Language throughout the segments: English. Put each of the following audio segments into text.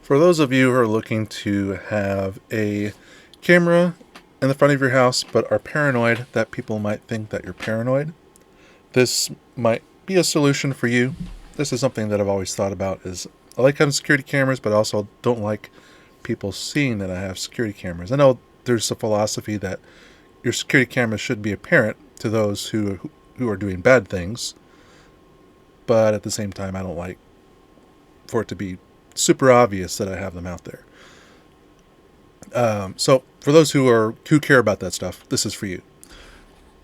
For those of you who are looking to have a camera in the front of your house but are paranoid that people might think that you're paranoid, this might be a solution for you. This is something that I've always thought about is I like having security cameras, but I also don't like people seeing that I have security cameras. I know there's a philosophy that your security camera should be apparent to those who are doing bad things, but at the same time I don't like for it to be super obvious that I have them out there. So for those who care about that stuff, this is for you.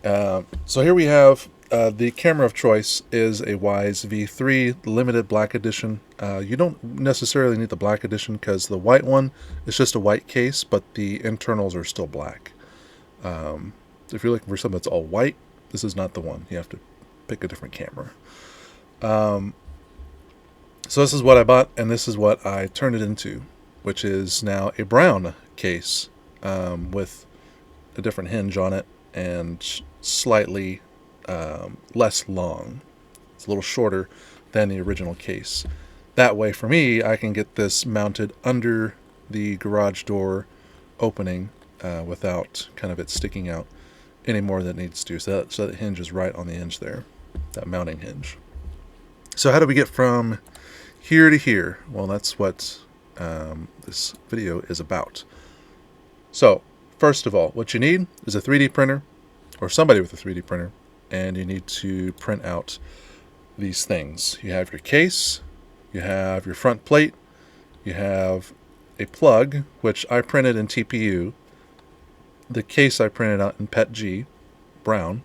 So here we have the camera of choice is a Wyze V3 limited black edition. You don't necessarily need the black edition because the white one is just a white case, but the internals are still black. If you're looking for something that's all white, this is not the one. You have to pick a different camera. So this is what I bought, and this is what I turned it into, which is now a brown case with a different hinge on it and slightly less long. It's a little shorter than the original case. That way, for me, I can get this mounted under the garage door opening without kind of it sticking out any more than it needs to. So that hinge is right on the hinge there, that mounting hinge. So how do we get from here to here? Well, that's what this video is about. So, first of all, what you need is a 3D printer, or somebody with a 3D printer, and you need to print out these things. You have your case, you have your front plate, you have a plug, which I printed in TPU. The case I printed out in PETG, brown.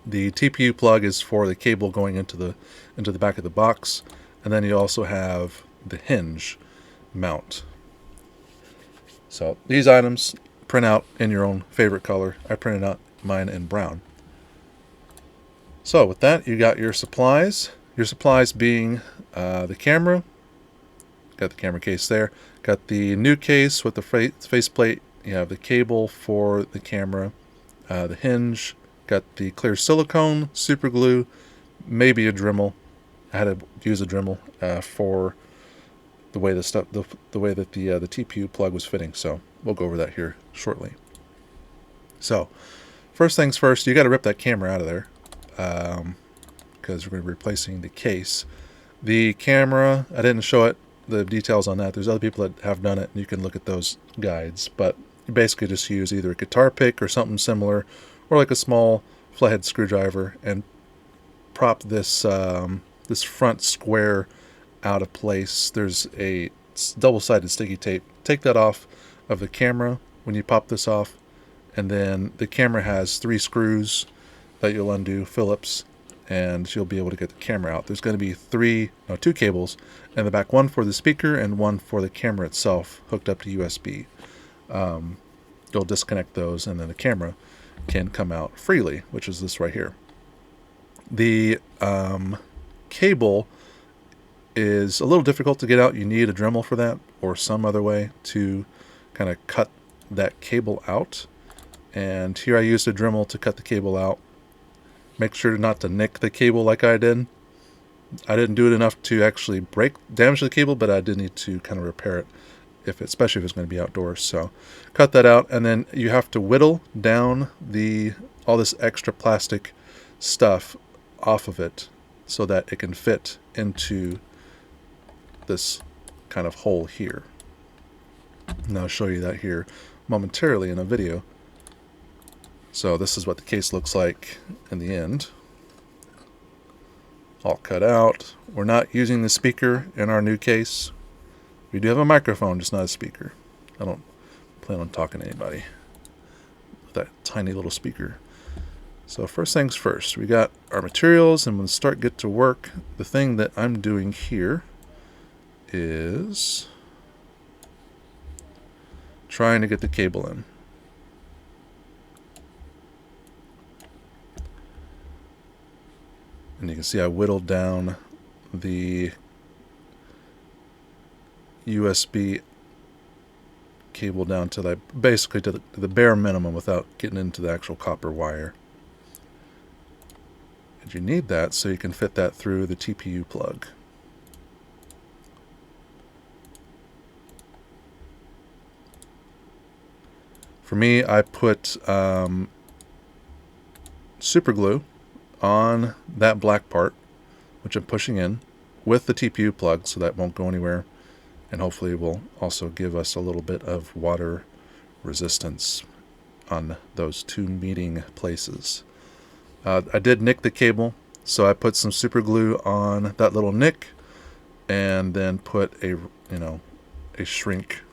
The TPU plug is for the cable going into the back of the box, and then you also have the hinge mount. So these items print out in your own favorite color. I printed out mine in brown. So with that, you got your supplies. Your supplies being the camera. Got the camera case there. Got the new case with the faceplate. You have the cable for the camera, the hinge. Got the clear silicone, super glue, maybe a Dremel. I had to use a Dremel for the way the way that the TPU plug was fitting. So we'll go over that here shortly. So first things first, you got to rip that camera out of there because we're going to be replacing the case. The camera, I didn't show it the details on that. There's other people that have done it, and you can look at those guides. But you basically just use either a guitar pick or something similar, or like a small flathead screwdriver, and prop this this front square out of place. There's a double-sided sticky tape. Take that off of the camera when you pop this off, and then the camera has 3 screws that you'll undo, Phillips, and you'll be able to get the camera out. There's going to be 2 cables in the back, one for the speaker and one for the camera itself, hooked up to USB. You'll disconnect those, and then the camera can come out freely, which is this right here. The cable is a little difficult to get out. You need a Dremel for that, or some other way to kind of cut that cable out. And here I used a Dremel to cut the cable out. Make sure not to nick the cable like I did. I didn't do it enough to actually damage the cable, but I did need to kind of repair it, especially if it's going to be outdoors. So cut that out, and then you have to whittle down all this extra plastic stuff off of it so that it can fit into this kind of hole here. And I'll show you that here momentarily in a video. So this is what the case looks like in the end. All cut out. We're not using the speaker in our new case. We do have a microphone, just not a speaker. I don't plan on talking to anybody with that tiny little speaker. So first things first, we got our materials, and when we get to work, the thing that I'm doing here is trying to get the cable in. And you can see I whittled down the USB cable down to basically to the bare minimum without getting into the actual copper wire. And you need that so you can fit that through the TPU plug. For me, I put super glue on that black part, which I'm pushing in with the TPU plug so that won't go anywhere, and hopefully it will also give us a little bit of water resistance on those two meeting places. I did nick the cable, so I put some super glue on that little nick and then put a shrink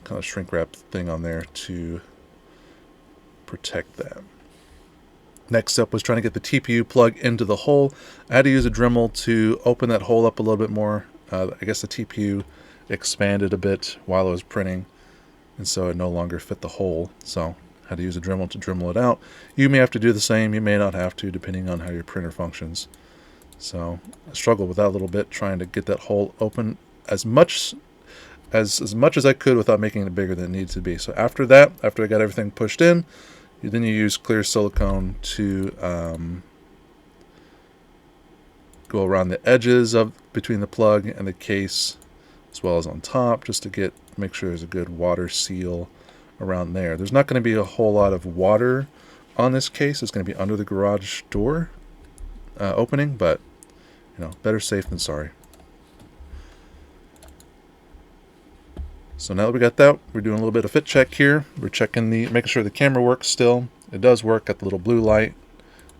kind of shrink wrap thing on there to protect that. Next up was trying to get the TPU plug into the hole. I had to use a Dremel to open that hole up a little bit more. I guess the TPU expanded a bit while I was printing, and so it no longer fit the hole. So I had to use a Dremel to Dremel it out. You may have to do the same. You may not have to, depending on how your printer functions. So I struggled with that a little bit, trying to get that hole open as much as I could without making it bigger than it needed to be. So after that, after I got everything pushed in, then you use clear silicone to go around the edges of between the plug and the case, as well as on top, just to make sure there's a good water seal around there. There's not going to be a whole lot of water on this case. It's going to be under the garage door opening, but better safe than sorry. So now that we got that, we're doing a little bit of fit check here. We're making sure the camera works still. It does work. Got the little blue light.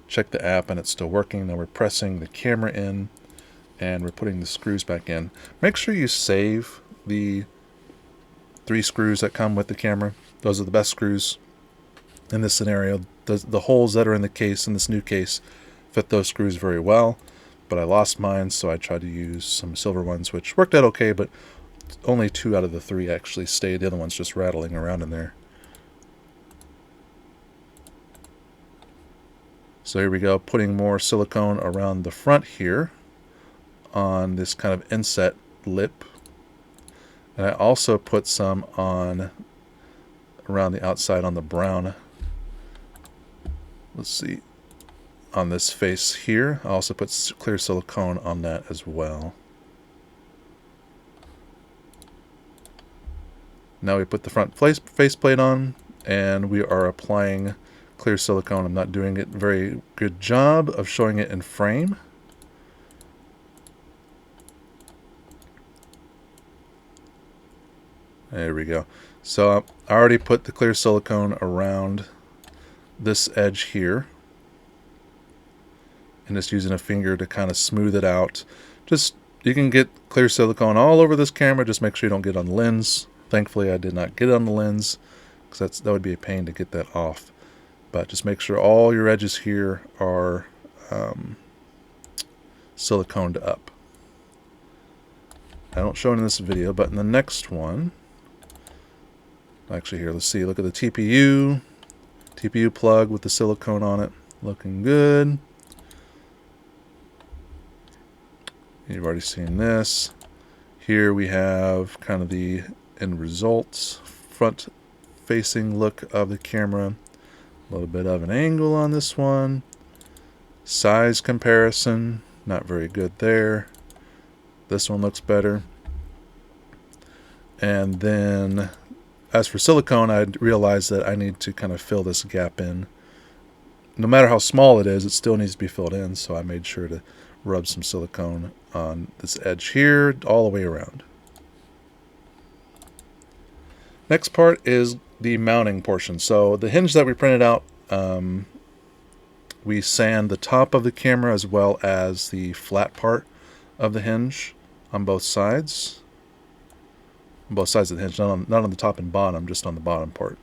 Check the app and it's still working. Now we're pressing the camera in and we're putting the screws back in. Make sure you save the 3 screws that come with the camera. Those are the best screws in this scenario. The holes that are in the case, in this new case, fit those screws very well. But I lost mine, so I tried to use some silver ones, which worked out okay, but only 2 out of the 3 actually stayed. The other one's just rattling around in there. So here we go, putting more silicone around the front here on this kind of inset lip. And I also put some on around the outside on the brown. Let's see, on this face here. I also put clear silicone on that as well. Now we put the front faceplate on, and we are applying clear silicone. I'm not doing a very good job of showing it in frame. There we go. So I already put the clear silicone around this edge here, and just using a finger to kind of smooth it out. You can get clear silicone all over this camera. Just make sure you don't get on the lens. Thankfully, I did not get on the lens, because that would be a pain to get that off. But just make sure all your edges here are siliconed up. I don't show it in this video, but in the next one, actually here, let's see. Look at the TPU plug with the silicone on it, looking good. You've already seen this. Here we have kind of the end results, front facing look of the camera. A little bit of an angle on this one. Size comparison, not very good there. This one looks better. And then as for silicone, I realized that I need to kind of fill this gap in. No matter how small it is, it still needs to be filled in, so I made sure to rub some silicone on this edge here all the way around. Next part is the mounting portion. So the hinge that we printed out, we sand the top of the camera as well as the flat part of the hinge on both sides. On both sides of the hinge, not on the top and bottom, just on the bottom part.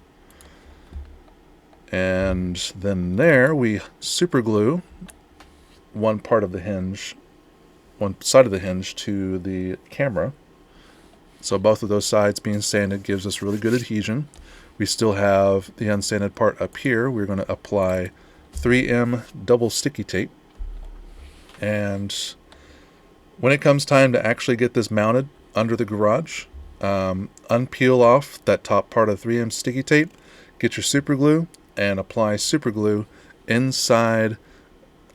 And then there we super glue one part of the hinge, one side of the hinge to the camera. So both of those sides being sanded gives us really good adhesion. We still have the unsanded part up here. We're going to apply 3M double sticky tape. And when it comes time to actually get this mounted under the garage, unpeel off that top part of 3M sticky tape, get your super glue, and apply super glue inside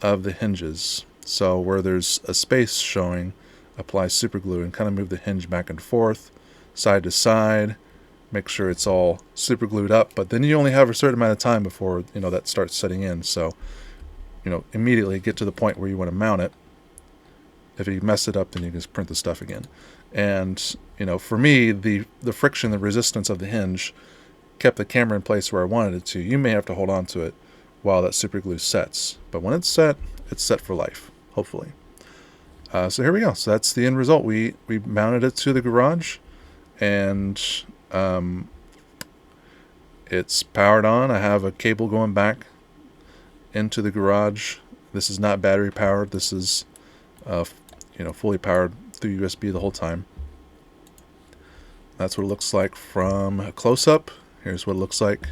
of the hinges. So where there's a space showing, apply super glue and kind of move the hinge back and forth, side to side, make sure it's all super glued up. But then you only have a certain amount of time before, you know, that starts setting in. So, you know, immediately get to the point where you want to mount it. If you mess it up, then you can just print the stuff again. And, you know, for me, the friction, the resistance of the hinge kept the camera in place where I wanted it to. You may have to hold on to it while that super glue sets. But when it's set for life, hopefully. So here we go. So that's the end result. We mounted it to the garage, and it's powered on. I have a cable going back into the garage. This is not battery powered. This is you know, fully powered through USB the whole time. That's what it looks like from a close-up. Here's what it looks like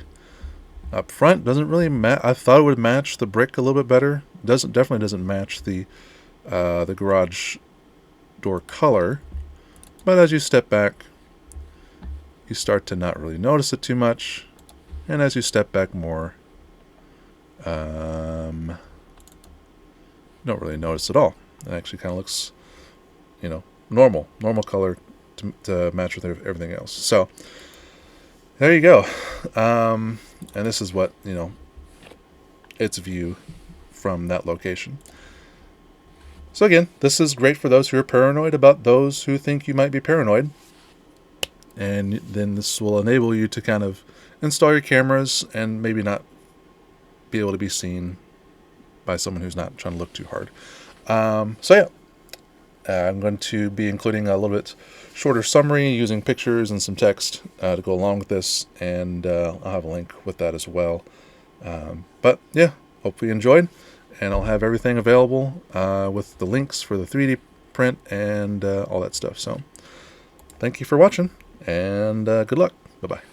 up front. Doesn't really match. I thought it would match the brick a little bit better. Definitely doesn't match the garage door color. But as you step back, you start to not really notice it too much. And as you step back more, don't really notice at all. It actually kind of looks, you know, normal color to match with everything else. So there you go. And this is what, you know, its view from that location. So again, this is great for those who are paranoid about those who think you might be paranoid. And then this will enable you to kind of install your cameras and maybe not be able to be seen by someone who's not trying to look too hard. So yeah, I'm going to be including a little bit shorter summary using pictures and some text to go along with this, and I'll have a link with that as well. But yeah, hope you enjoyed, and I'll have everything available with the links for the 3D print and all that stuff. So thank you for watching, and good luck. Bye-bye.